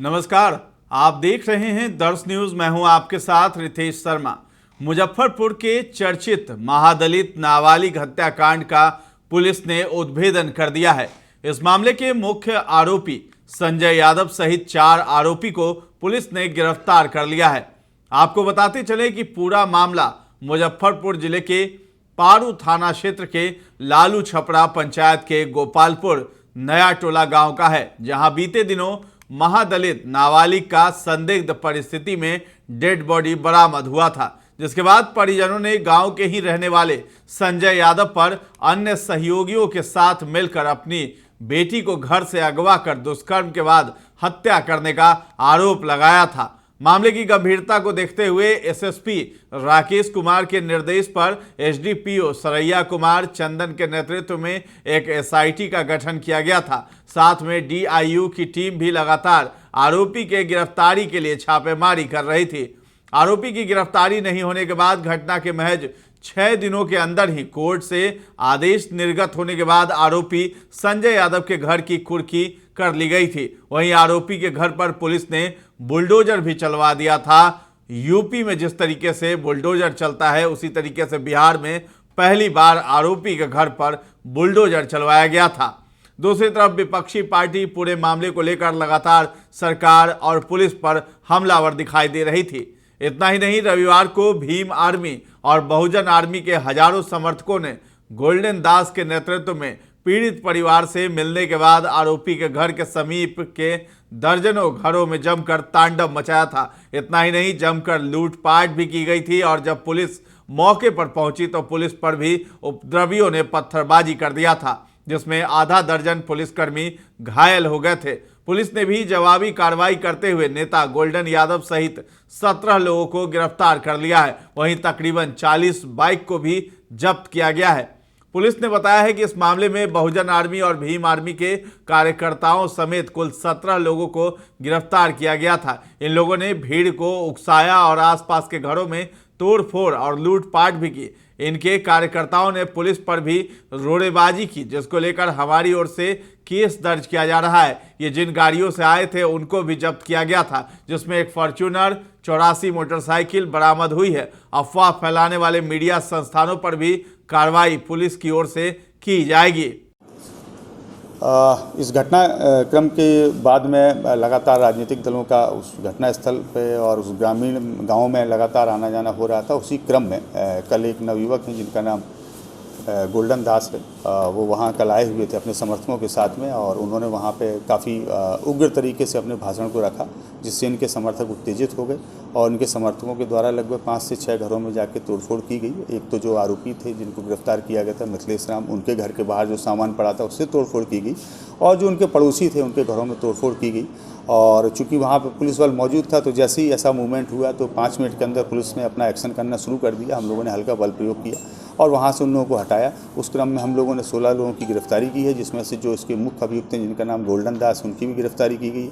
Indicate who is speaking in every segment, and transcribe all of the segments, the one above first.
Speaker 1: नमस्कार, आप देख रहे हैं दर्श न्यूज। मैं हूं आपके साथ रितेश शर्मा। मुजफ्फरपुर के चर्चित महादलित नाबालिग हत्याकांड का पुलिस ने उद्भेदन कर दिया है। इस मामले के मुख्य आरोपी संजय यादव सहित 4 आरोपी को पुलिस ने गिरफ्तार कर लिया है। आपको बताते चले कि पूरा मामला मुजफ्फरपुर जिले के पारू थाना क्षेत्र के लालू छपरा पंचायत के गोपालपुर नया टोला गांव का है, जहां बीते दिनों महादलित नाबालिग का संदिग्ध परिस्थिति में डेड बॉडी बरामद हुआ था, जिसके बाद परिजनों ने गांव के ही रहने वाले संजय यादव पर अन्य सहयोगियों के साथ मिलकर अपनी बेटी को घर से अगवा कर दुष्कर्म के बाद हत्या करने का आरोप लगाया था। मामले की गंभीरता को देखते हुए एसएसपी राकेश कुमार के निर्देश पर एसडीपीओ सरैया कुमार चंदन के नेतृत्व में एक एसआईटी का गठन किया गया था। साथ में डीआईयू की टीम भी लगातार आरोपी के गिरफ्तारी के लिए छापेमारी कर रही थी। आरोपी की गिरफ्तारी नहीं होने के बाद घटना के महज 6 दिनों के अंदर ही कोर्ट से आदेश निर्गत होने के बाद आरोपी संजय यादव के घर की कुर्की कर ली गई थी। वहीं आरोपी के घर पर पुलिस ने बुलडोजर भी चलवा दिया था। यूपी में जिस तरीके से बुलडोजर चलता है, उसी तरीके से बिहार में पहली बार आरोपी के घर पर बुलडोजर चलवाया गया था। दूसरी तरफ विपक्षी पार्टी पूरे मामले को लेकर लगातार सरकार और पुलिस पर हमलावर दिखाई दे रही थी। इतना ही नहीं, रविवार को भीम आर्मी और बहुजन आर्मी के हजारों समर्थकों ने गोल्डन दास के नेतृत्व में पीड़ित परिवार से मिलने के बाद आरोपी के घर के समीप के दर्जनों घरों में जमकर तांडव मचाया था। इतना ही नहीं, जमकर लूटपाट भी की गई थी और जब पुलिस मौके पर पहुंची तो पुलिस पर भी उपद्रवियों ने पत्थरबाजी कर दिया था, जिसमें आधा दर्जन पुलिसकर्मी घायल हो गए थे। पुलिस ने भी जवाबी कार्रवाई करते हुए नेता गोल्डन यादव सहित 17 लोगों को गिरफ्तार कर लिया है। वहीं तकरीबन 40 बाइक को भी जब्त किया गया है। पुलिस ने बताया है कि इस मामले में बहुजन आर्मी और भीम आर्मी के कार्यकर्ताओं समेत कुल 17 लोगों को गिरफ्तार किया गया था। इन लोगों ने भीड़ को उकसाया और आसपास के घरों में तोड़फोड़ और लूटपाट भी की। इनके कार्यकर्ताओं ने पुलिस पर भी रोड़ेबाजी की, जिसको लेकर हमारी ओर से केस दर्ज किया जा रहा है। ये जिन गाड़ियों से आए थे उनको भी जब्त किया गया था, जिसमें एक फॉर्च्यूनर, 84 मोटरसाइकिल बरामद हुई है। अफवाह फैलाने वाले मीडिया संस्थानों पर भी कार्रवाई पुलिस की ओर से की जाएगी।
Speaker 2: इस घटना क्रम के बाद में लगातार राजनीतिक दलों का उस घटना स्थल पे और उस ग्रामीण गांव में लगातार आना जाना हो रहा था। उसी क्रम में कल एक नवयुवक हैं जिनका नाम गोल्डन दास है, वो वहाँ कल आए हुए थे अपने समर्थकों के साथ में और उन्होंने वहाँ पे काफ़ी उग्र तरीके से अपने भाषण को रखा, जिससे इनके समर्थक उत्तेजित हो गए और इनके समर्थकों के द्वारा लगभग 5 से 6 घरों में जाके तोड़फोड़ की गई। एक तो जो आरोपी थे जिनको गिरफ्तार किया गया था मिथिलेश राम, उनके घर के बाहर जो सामान पड़ा था उससे तोड़फोड़ की गई और जो उनके पड़ोसी थे उनके घरों में तोड़फोड़ की गई। और चूंकि वहाँ पर पुलिस बल मौजूद था तो जैसे ही ऐसा मूवमेंट हुआ तो 5 मिनट के अंदर पुलिस ने अपना एक्शन करना शुरू कर दिया। हम लोगों ने हल्का बल प्रयोग किया और वहाँ से उन लोगों को हटाया। उस क्रम में हम लोगों ने 16 लोगों की गिरफ्तारी की है, जिसमें से जो इसके मुख्य अभियुक्त हैं जिनका नाम गोल्डन दास, उनकी भी गिरफ्तारी की गई।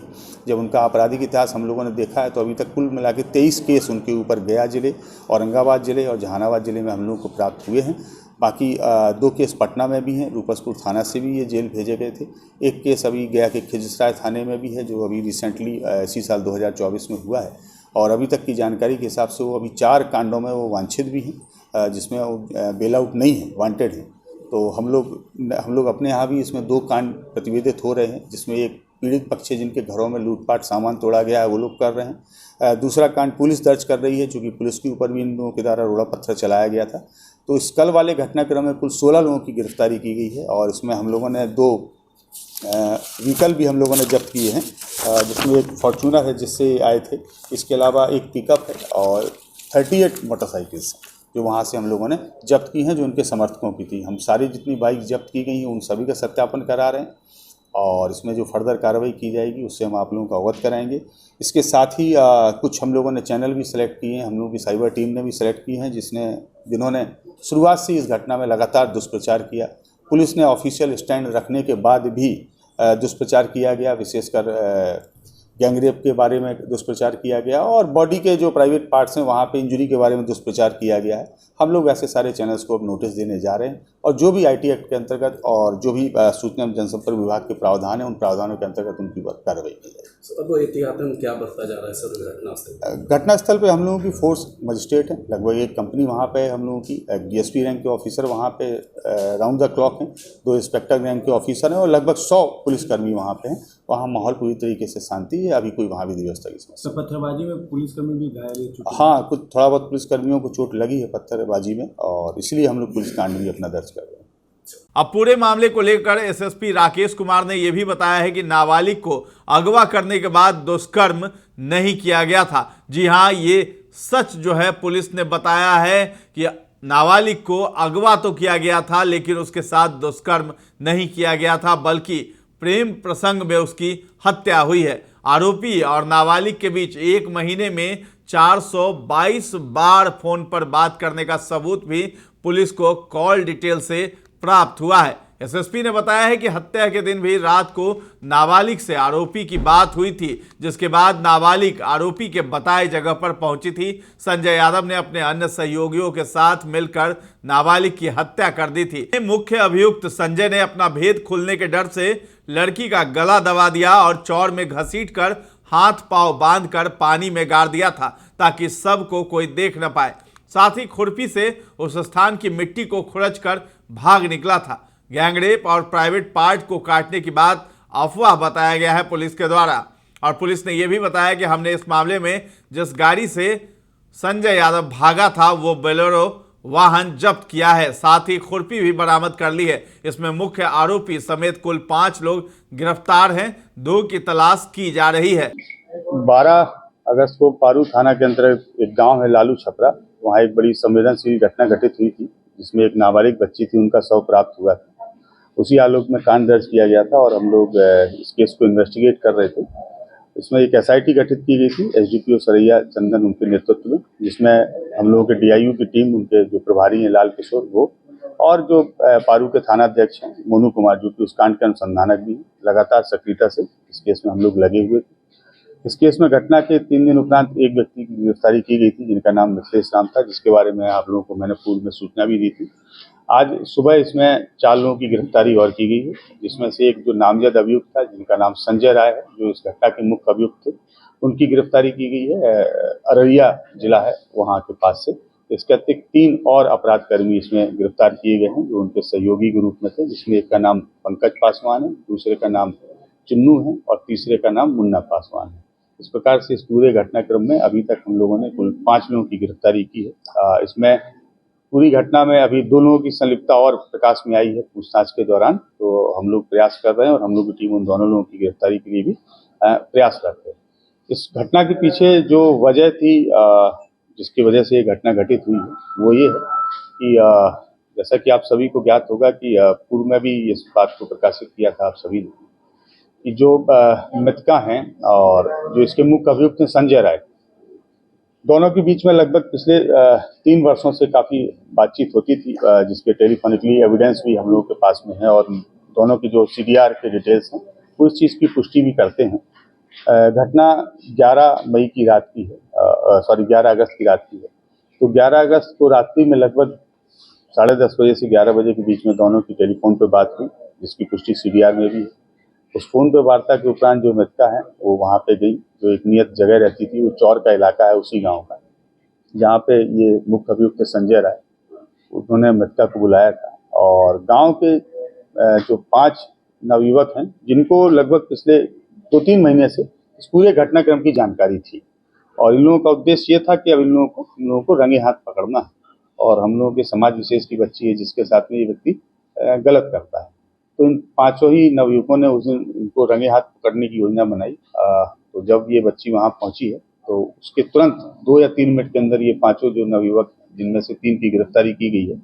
Speaker 2: जब उनका आपराधिक इतिहास हम लोगों ने देखा है तो अभी तक कुल मिला के 23 केस उनके ऊपर गया जिले, औरंगाबाद जिले और जहानाबाद जिले में हम लोगों को प्राप्त हुए हैं। बाकी 2 केस पटना में भी हैं, रूपसपुर थाना से भी ये जेल भेजे गए थे। एक केस अभी गया के खिजराय थाने में भी है, जो अभी रिसेंटली इसी साल 2024 में हुआ है। और अभी तक की जानकारी के हिसाब से वो अभी 4 कांडों में वो वांछित भी हैं, जिसमें वो बेल आउट नहीं है, वांटेड है। तो हम लोग अपने यहाँ भी इसमें 2 कांड प्रतिवेदित हो रहे हैं, जिसमें एक पीड़ित पक्ष है जिनके घरों में लूटपाट सामान तोड़ा गया है, वो लोग कर रहे हैं। दूसरा कांड पुलिस दर्ज कर रही है, चूँकि पुलिस के ऊपर भी इन लोगों के द्वारा रोड़ा पत्थर चलाया गया था। तो इस कल वाले घटनाक्रम में कुल 16 लोगों की गिरफ्तारी की गई है और इसमें हम लोगों ने 2 व्हीकल भी हम लोगों ने जब्त किए हैं, जिसमें एक फॉर्च्यूनर है जिससे आए थे, इसके अलावा एक पिकअप है और 38 मोटरसाइकिल्स जो वहाँ से हम लोगों ने जब्त की हैं, जो उनके समर्थकों की थी। हम सारी जितनी बाइक जब्त की गई हैं उन सभी का सत्यापन करा रहे हैं और इसमें जो फर्दर कार्रवाई की जाएगी उससे हम आप लोगों को अवगत कराएंगे। इसके साथ ही कुछ हम लोगों ने चैनल भी सिलेक्ट किए हैं, हम लोगों की साइबर टीम ने भी सिलेक्ट की हैं, जिन्होंने शुरुआत से इस घटना में लगातार दुष्प्रचार किया। पुलिस ने ऑफिशियल स्टैंड रखने के बाद भी दुष्प्रचार किया गया, विशेषकर गैंगरेप के बारे में दुष्प्रचार किया गया और बॉडी के जो प्राइवेट पार्ट्स हैं वहाँ पे इंजरी के बारे में दुष्प्रचार किया गया है। हम लोग ऐसे सारे चैनल्स को अब नोटिस देने जा रहे हैं और जो भी IT एक्ट के अंतर्गत और जो भी सूचना एवं जनसंपर्क विभाग के प्रावधान है, उन प्रावधानों के अंतर्गत उनकी कार्रवाई की जाएगी।
Speaker 3: अब एहतियातन क्या बरता जा रहा है सर घटनास्थल?
Speaker 2: घटनास्थल पे हम लोगों की फोर्स मजिस्ट्रेट है, लगभग एक कंपनी वहाँ पे हम लोगों की DSP रैंक के ऑफिसर वहाँ पे राउंड द क्लॉक हैं, 2 इंस्पेक्टर रैंक के ऑफिसर हैं और लगभग 100 पुलिसकर्मी वहाँ पे हैं। वहाँ माहौल पूरी तरीके से शांति है, अभी कोई वहाँ विधि व्यवस्था की समस्या।
Speaker 4: पत्थरबाजी में पुलिसकर्मी भी घायल हो चुके?
Speaker 2: हाँ, कुछ थोड़ा बहुत पुलिसकर्मियों को चोट लगी है पत्थरबाजी में और इसलिए हम लोग पुलिस कांड भी अपना दर्ज कर रहे हैं।
Speaker 1: अब पूरे मामले को लेकर SSP राकेश कुमार ने यह भी बताया है कि नाबालिग को अगवा करने के बाद दुष्कर्म नहीं किया गया था। जी हां, ये सच जो है पुलिस ने बताया है कि नाबालिग को अगवा तो किया गया था लेकिन उसके साथ दुष्कर्म नहीं किया गया था, बल्कि प्रेम प्रसंग में उसकी हत्या हुई है। आरोपी और नाबालिग के बीच 1 महीने में 422 बार फोन पर बात करने का सबूत भी पुलिस को कॉल डिटेल से प्राप्त हुआ है। SSP ने बताया है कि हत्या के दिन भी रात को नाबालिग से आरोपी की बात हुई थी, जिसके बाद नाबालिग आरोपी के बताए जगह पर पहुंची थी। संजय यादव ने अपने अन्य सहयोगियों के साथ मिलकर नाबालिग की हत्या कर दी थी। मुख्य अभियुक्त संजय ने अपना भेद खुलने के डर से लड़की का गला दबा दिया और चौर में घसीटकर हाथ पांव बांधकर पानी में गाड़ दिया था ताकि सबको कोई देख न पाए। साथ ही खुरपी से उस स्थान की मिट्टी को खुरचकर भाग निकला था। गैंगरेप और प्राइवेट पार्ट को काटने की बात अफवाह बताया गया है पुलिस के द्वारा। और पुलिस ने यह भी बताया कि हमने इस मामले में जिस गाड़ी से संजय यादव भागा था वो बोलेरो वाहन जब्त किया है, साथ ही खुरपी भी बरामद कर ली है। इसमें मुख्य आरोपी समेत कुल 5 लोग गिरफ्तार हैं, 2 की तलाश की जा रही है।
Speaker 2: 12 अगस्त को पारू थाना के अंतर्गत एक गांव है लालू छपरा, वहाँ एक बड़ी संवेदनशील घटना घटित हुई थी जिसमें एक नाबालिग बच्ची थी, उनका शव प्राप्त हुआ था। उसी आलोक में कांड दर्ज किया गया था और हम लोग इस केस को इन्वेस्टिगेट कर रहे थे। इसमें एक SIT गठित की गई थी SDPO सरैया चंदन उनके नेतृत्व में, जिसमें हम लोगों के DIU की टीम, उनके जो प्रभारी हैं लाल किशोर वो और जो पारू के थाना अध्यक्ष हैं मोनू कुमार, जो कि उस कांड के अनुसंधानक भी लगातार सक्रियता से इस केस में हम लोग लगे हुए थे। इस केस में घटना के 3 दिन उपरांत एक व्यक्ति की गिरफ्तारी की गई थी जिनका नाम मिथिलेश राम था, जिसके बारे में आप लोगों को मैंने पूर्व में सूचना भी दी थी। आज सुबह इसमें 4 लोगों की गिरफ्तारी और की गई है, जिसमें से एक जो नामजद अभियुक्त था जिनका नाम संजय राय है, जो इस घटना के मुख्य अभियुक्त थे, उनकी गिरफ्तारी की गई है। अररिया जिला है वहाँ के पास से। इसके अतिरिक्त 3 और अपराध कर्मी इसमें गिरफ्तार किए गए हैं जो उनके सहयोगी के रूप में थे, जिसमें एक का नाम पंकज पासवान है, दूसरे का नाम चुन्नू है और तीसरे का नाम मुन्ना पासवान है। इस प्रकार से इस पूरे घटनाक्रम में अभी तक हम लोगों ने कुल 5 लोगों की गिरफ्तारी की है। इसमें पूरी घटना में अभी 2 लोगों की संलिप्तता और प्रकाश में आई है पूछताछ के दौरान, तो हम लोग प्रयास कर रहे हैं और हम लोग की टीम उन दोनों लोगों की गिरफ्तारी के लिए भी प्रयासरत है। इस घटना के पीछे जो वजह थी, जिसकी वजह से ये घटना घटित हुई है, वो ये है कि जैसा कि आप सभी को ज्ञात होगा कि पूर्व में भी इस बात को प्रकाशित किया था आप सभी ने कि जो मृतका हैं और जो इसके मुख्य अभियुक्त हैं संजय राय, दोनों के बीच में लगभग पिछले 3 वर्षों से काफ़ी बातचीत होती थी, जिसके टेलीफोनिकली एविडेंस भी हम लोगों के पास में है और दोनों की जो CDR के डिटेल्स हैं वो इस चीज़ की पुष्टि भी करते हैं। घटना 11 मई की रात की है, 11 अगस्त की रात की है। तो 11 अगस्त को रात्रि में लगभग 10:30 बजे से 11 बजे के बीच में दोनों की टेलीफोन पर बात हुई, जिसकी पुष्टि CDR में भी है। उस फोन पे वार्ता के उपरांत जो मृतका है वो वहाँ पे गई, जो एक नियत जगह रहती थी, वो चौर का इलाका है उसी गांव का, जहाँ पे ये मुख्य अभियुक्त संजय राय, उन्होंने मृतका को बुलाया था और गांव के जो 5 नवयुवक हैं जिनको लगभग पिछले 2-3 महीने से इस पूरे घटनाक्रम की जानकारी थी और इन लोगों का उद्देश्य ये था कि अब इन लोगों को रंगे हाथ पकड़ना है और हम लोगों के समाज विशेष की बच्ची है जिसके साथ में ये व्यक्ति गलत करता है। तो इन 5 ही नवयुवकों ने उस दिन इनको रंगे हाथ पकड़ने की योजना बनाई। तो जब ये बच्ची वहाँ पहुंची है तो उसके तुरंत 2 या 3 मिनट के अंदर ये 5 जो नवयुवक, जिनमें से 3 की गिरफ्तारी की गई है,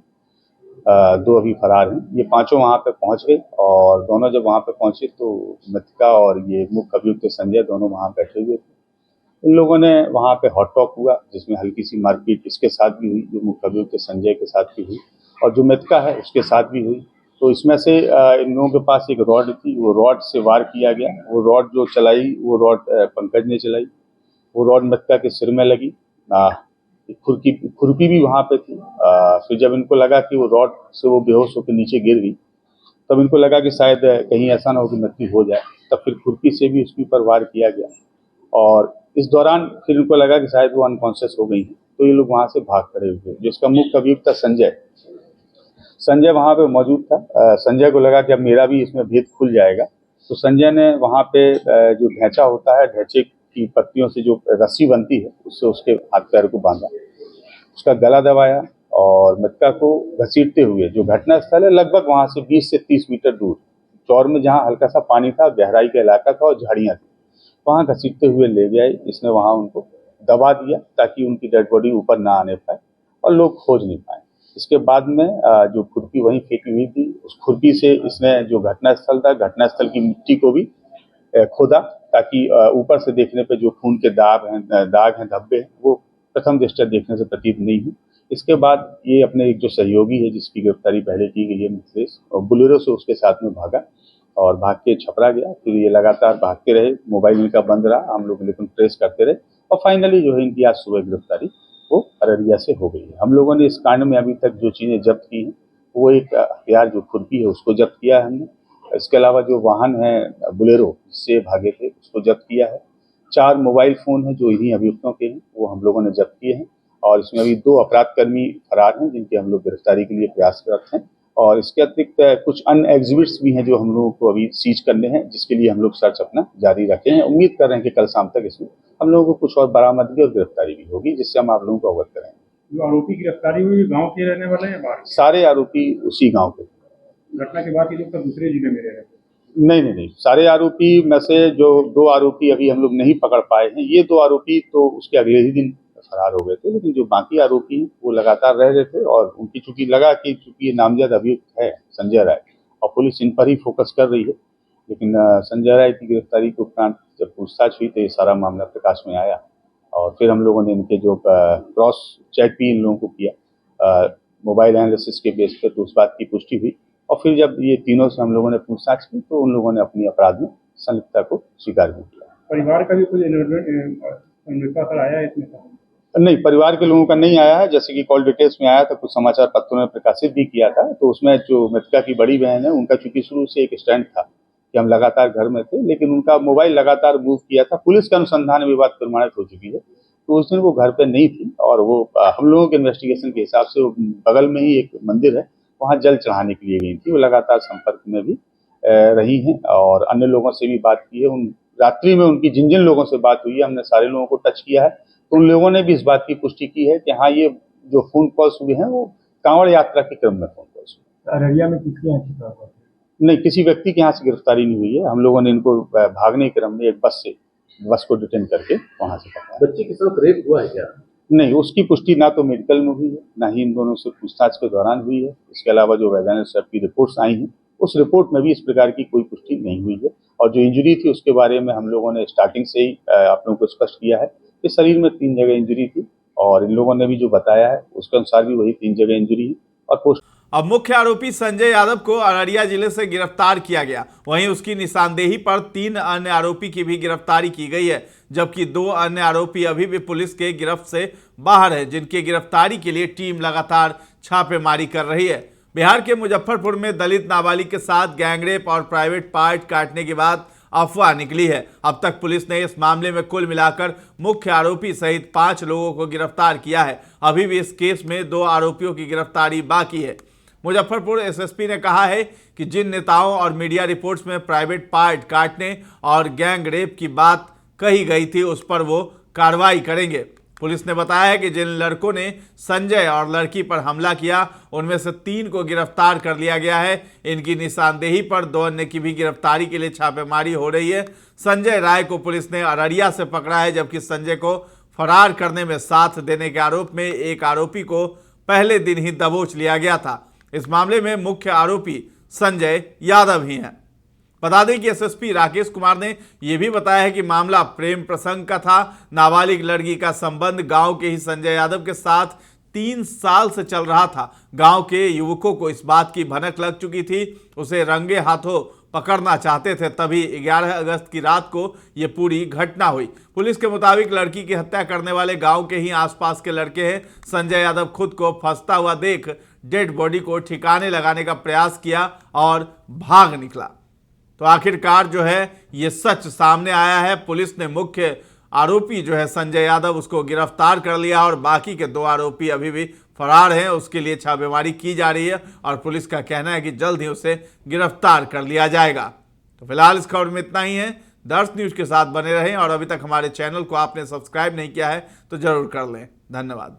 Speaker 2: 2 अभी फरार हैं, ये 5 वहाँ पे पहुंच गए और दोनों जब वहाँ पे पहुंचे तो मृतका और ये मुख्य अभियुक्त संजय दोनों वहाँ बैठे हुए थे। इन लोगों ने वहाँ पे हॉट टॉक हुआ जिसमें हल्की सी मारपीट इसके साथ भी हुई, जो मुख्य अभियुक्त संजय के साथ भी हुई और जो मृतका है उसके साथ भी हुई। तो इसमें से इन लोगों के पास एक रॉड थी, वो रॉड से वार किया गया। वो रॉड जो चलाई वो रॉड पंकज ने चलाई, वो रॉड मृतका के सिर में लगी। खुरपी भी वहाँ पे थी। फिर जब इनको लगा कि वो रॉड से वो बेहोश होकर नीचे गिर गई, तब इनको लगा कि शायद कहीं ऐसा ना हो कि मृत्यु हो जाए, तब फिर खुरपी से भी उसके ऊपर वार किया गया। और इस दौरान फिर इनको लगा कि शायद वो अनकॉन्शियस हो गई है, तो ये लोग वहाँ से भाग खड़े हुए, जिसका मुख्य अभियुक्त था संजय वहाँ पे मौजूद था। संजय को लगा कि अब मेरा भी इसमें भेद खुल जाएगा, तो संजय ने वहाँ पे जो ढैंचा होता है, ढैंचे की पत्तियों से जो रस्सी बनती है, उससे उसके हाथ पैर को बांधा, उसका गला दबाया और मृतका को घसीटते हुए, जो घटना स्थल है लगभग वहाँ से 20 से 30 मीटर दूर चौर में, जहाँ हल्का सा पानी था, गहराई का इलाका था और झाड़ियाँ थी, वहाँ घसीटते हुए ले गए। इसने वहाँ उनको दबा दिया ताकि उनकी डेड बॉडी ऊपर ना आने पाए और लोग खोज नहीं पाए। इसके बाद में जो खुरपी वहीं फेंकी हुई थी, उस खुरपी से इसने जो घटनास्थल था, घटनास्थल की मिट्टी को भी खोदा, ताकि ऊपर से देखने पे जो खून के दाग हैं, धब्बे हैं, वो प्रथम दृष्टया देखने से प्रतीत नहीं हुई। इसके बाद ये अपने एक जो सहयोगी है, जिसकी गिरफ्तारी पहले की गई है, मिथिलेश, और बुलेरो से उसके साथ में भागा और भाग के छपरा गया। फिर ये लगातार भागते रहे, मोबाइल इनका बंद रहा, हम लोग लेकिन ट्रेस करते रहे और फाइनली जो है इनकी आज सुबह गिरफ्तारी वो अररिया से हो गई है। हम लोगों ने इस कांड में अभी तक जो चीज़ें जब्त की हैं, वो एक हथियार जो खुरपी है उसको जब्त किया है हमने। इसके अलावा जो वाहन है बुलेरो जिससे भागे थे, उसको जब्त किया है। 4 मोबाइल फ़ोन हैं जो इन्हीं अभियुक्तों के हैं, वो हम लोगों ने जब्त किए हैं और इसमें अभी 2 अपराधकर्मी फरार हैं, जिनकी हम लोग गिरफ्तारी के लिए प्रयासरत हैं। और इसके अतिरिक्त कुछ अन्य एग्जिबिट्स भी हैं जो हम लोगों को अभी सीज करने हैं, जिसके लिए हम लोग सर्च अपना जारी रखे हैं। उम्मीद कर रहे हैं कि कल शाम तक इसमें हम लोगों को कुछ और बरामदगी और गिरफ्तारी भी होगी, जिससे हम आप लोगों को अवगत करेंगे।
Speaker 4: जो आरोपी गिरफ्तारी हुई गांव के रहने वाले हैं बाहर?
Speaker 2: सारे आरोपी उसी गांव के।
Speaker 4: घटना के बाद ये लोग दूसरे जिले में रह रहे थे?
Speaker 2: नहीं, सारे आरोपी में से जो 2 आरोपी अभी हम लोग नहीं पकड़ पाए हैं, ये 2 आरोपी तो उसके अगले ही दिन फरार हो गए थे, लेकिन जो बाकी आरोपी हैं वो लगातार रह रहे थे और उनकी चूंकि लगा कि चूंकि ये नामजद अभियुक्त है संजय राय और पुलिस इन पर ही फोकस कर रही है, लेकिन संजय राय की गिरफ्तारी के उपरांत जब पूछताछ हुई तो ये सारा मामला प्रकाश में आया और फिर हम लोगों ने इनके जो क्रॉस चेक भी इन लोगों को किया मोबाइल एनालिसिस के बेस पे, तो उस बात की पुष्टि हुई और फिर जब ये तीनों से हम लोगों ने पूछताछ की तो उन लोगों ने अपनी अपराध में संलिप्तता को स्वीकार भी किया।
Speaker 4: परिवार का भी कुछ सर आया है इसमें?
Speaker 2: नहीं, परिवार के लोगों का नहीं आया है। जैसे कि कॉल डिटेल्स में आया था, कुछ समाचार पत्रों ने प्रकाशित भी किया था, तो उसमें जो मृतका की बड़ी बहन है, उनका चूंकि शुरू से एक स्टैंड था कि हम लगातार घर में थे, लेकिन उनका मोबाइल लगातार मूव किया था। पुलिस के अनुसंधान में बात प्रमाणित हो चुकी है, तो उस दिन वो घर पे नहीं थी और वो हम लोगों के इन्वेस्टिगेशन के हिसाब से वो बगल में ही एक मंदिर है, वहाँ जल चढ़ाने के लिए गई थी। वो लगातार संपर्क में भी रही हैं और अन्य लोगों से भी बात की है। उन रात्रि में उनकी जिन जिन लोगों से बात हुई है, हमने सारे लोगों को टच किया है, तो उन लोगों ने भी इस बात की पुष्टि की है कि हाँ, ये जो फोन कॉल्स हुए हैं वो कांवड़ यात्रा के क्रम में फोन कॉल्स हुए।
Speaker 4: अररिया में किसके यहाँ छिपा हुआ?
Speaker 2: नहीं, किसी व्यक्ति के यहाँ से गिरफ्तारी नहीं हुई है। हम लोगों ने इनको भागने के क्रम में एक बस को डिटेन करके वहाँ से पकड़ा।
Speaker 3: बच्चे के साथ रेप हुआ है क्या?
Speaker 2: नहीं, उसकी पुष्टि ना तो मेडिकल में हुई है, ना ही इन दोनों से पूछताछ के दौरान हुई है। इसके अलावा जो वैधानिक स्तर की रिपोर्ट्स आई हैं, उस रिपोर्ट में भी इस प्रकार की कोई पुष्टि नहीं हुई है और जो इंजरी थी उसके बारे में हम लोगों ने स्टार्टिंग से ही आप लोगों को स्पष्ट किया है कि शरीर में 3 जगह इंजरी थी और इन लोगों ने भी जो बताया है उसके अनुसार भी वही 3 जगह इंजरी है। और
Speaker 1: अब मुख्य आरोपी संजय यादव को अररिया जिले से गिरफ्तार किया गया, वहीं उसकी निशानदेही पर 3 अन्य आरोपी की भी गिरफ्तारी की गई है, जबकि 2 अन्य आरोपी अभी भी पुलिस के गिरफ्त से बाहर है, जिनकी गिरफ्तारी के लिए टीम लगातार छापेमारी कर रही है। बिहार के मुजफ्फरपुर में दलित नाबालिग के साथ गैंगरेप और प्राइवेट पार्ट काटने के बाद अफवाह निकली है। अब तक पुलिस ने इस मामले में कुल मिलाकर मुख्य आरोपी सहित 5 लोगों को गिरफ्तार किया है। अभी भी इस केस में 2 आरोपियों की गिरफ्तारी बाकी है। मुजफ्फरपुर एसएसपी ने कहा है कि जिन नेताओं और मीडिया रिपोर्ट्स में प्राइवेट पार्ट काटने और गैंग रेप की बात कही गई थी, उस पर वो कार्रवाई करेंगे। पुलिस ने बताया है कि जिन लड़कों ने संजय और लड़की पर हमला किया, उनमें से 3 को गिरफ्तार कर लिया गया है। इनकी निशानदेही पर 2 अन्य की भी गिरफ्तारी के लिए छापेमारी हो रही है। संजय राय को पुलिस ने अररिया से पकड़ा है, जबकि संजय को फरार करने में साथ देने के आरोप में एक आरोपी को पहले दिन ही दबोच लिया गया था। इस मामले में मुख्य आरोपी संजय यादव ही हैं। बता दें कि एसएसपी राकेश कुमार ने यह भी बताया है कि मामला प्रेम प्रसंग का था। नाबालिग लड़की का संबंध गांव के ही संजय यादव के साथ 3 साल से चल रहा था। गांव के युवकों को इस बात की भनक लग चुकी थी, उसे रंगे हाथों पकड़ना चाहते थे, तभी 11 अगस्त की रात को ये पूरी घटना हुई। पुलिस के मुताबिक लड़की की हत्या करने वाले गांव के ही आसपास के लड़के हैं। संजय यादव खुद को फंसता हुआ देख डेड बॉडी को ठिकाने लगाने का प्रयास किया और भाग निकला। तो आखिरकार जो है ये सच सामने आया है। पुलिस ने मुख्य आरोपी जो है संजय यादव उसको गिरफ्तार कर लिया और बाकी के 2 आरोपी अभी भी फरार हैं। उसके लिए छापेमारी की जा रही है और पुलिस का कहना है कि जल्द ही उसे गिरफ्तार कर लिया जाएगा। तो फिलहाल इस खबर में इतना ही है। दर्श न्यूज के साथ बने रहें और अभी तक हमारे चैनल को आपने सब्सक्राइब नहीं किया है तो जरूर कर लें। धन्यवाद।